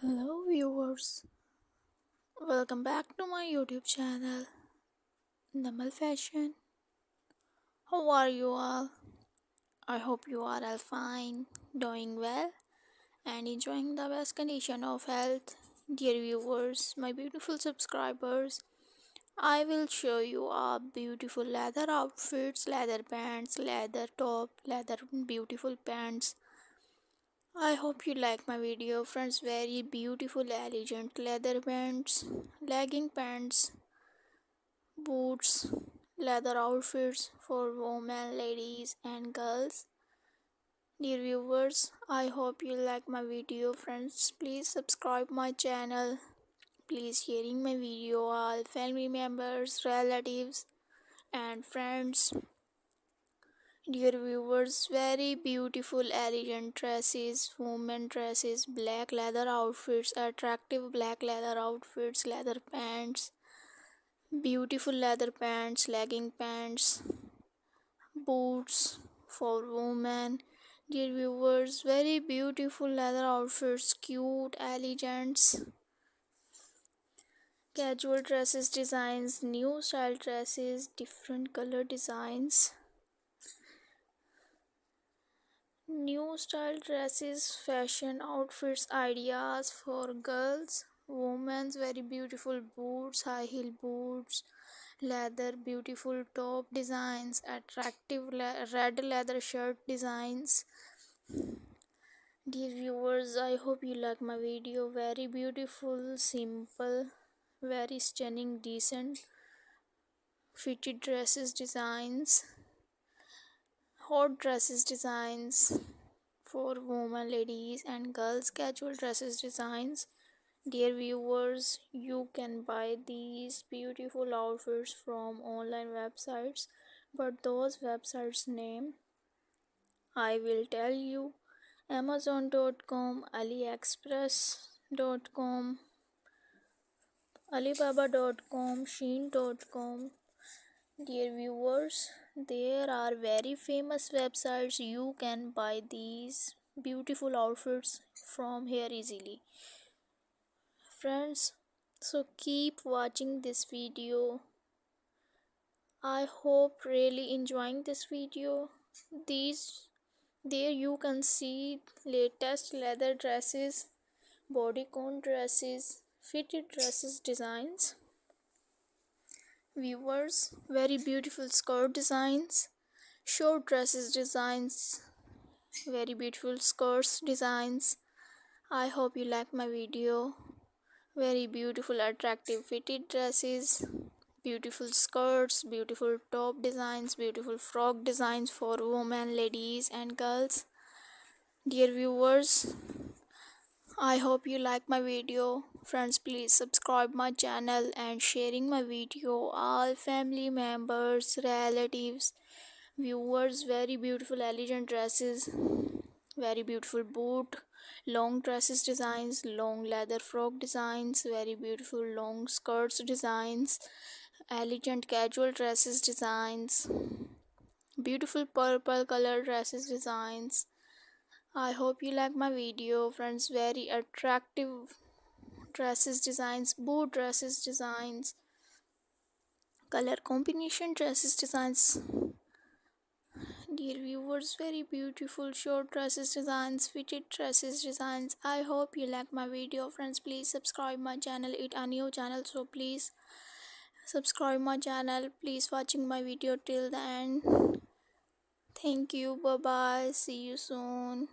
Hello viewers, welcome back to my YouTube channel, Namal Fashion. How are you all? I hope you are all fine, doing well and enjoying the best condition of health. Dear viewers, my beautiful subscribers, I will show you our beautiful leather outfits, leather pants, leather top, leather beautiful pants. I hope you like my video friends. Very beautiful elegant leather pants, legging pants, boots, leather outfits for women, ladies and girls. Dear viewers, I hope you like my video friends. Please subscribe my channel. Please sharing my video all family members, relatives and friends. Dear viewers, very beautiful elegant dresses, women dresses, black leather outfits, attractive black leather outfits, leather pants, beautiful leather pants, legging pants, boots for women. Dear viewers, very beautiful leather outfits, cute, elegant, casual dresses designs, new style dresses, different color designs. New style dresses, fashion outfits, ideas for girls, women's very beautiful boots, high heel boots, leather beautiful top designs, attractive red leather shirt designs. Dear viewers, I hope you like my video. Very beautiful, simple, very stunning, decent fitted dresses designs, hot dresses designs for women, ladies and girls, casual dresses designs. Dear viewers, you can buy these beautiful outfits from online websites, but those websites name I will tell you: Amazon.com, AliExpress.com, Alibaba.com, Shein.com. Dear viewers, there are very famous websites you can buy these beautiful outfits from here easily. Friends, so keep watching this video. I hope really enjoying this video. These there you can see latest leather dresses, bodycon dresses, fitted dresses designs. Viewers, very beautiful skirt designs, short dresses designs, very beautiful skirts designs. I hope you like my video. Very beautiful attractive fitted dresses, beautiful skirts, beautiful top designs, beautiful frock designs for women, ladies and girls. Dear viewers, I hope you like my video. Friends, please subscribe my channel and sharing my video all family members, relatives, viewers. Very beautiful elegant dresses, very beautiful boot, long dresses designs, long leather frock designs, very beautiful long skirts designs, elegant casual dresses designs, beautiful purple color dresses designs. I hope you like my video friends. Very attractive dresses designs, boot dresses designs, color combination dresses designs. Dear viewers, very beautiful short dresses designs, fitted dresses designs. I hope you like my video friends. Please subscribe my channel. It's a new channel, so please subscribe my channel. Please watching my video till the end. Thank you. Bye bye. See you soon.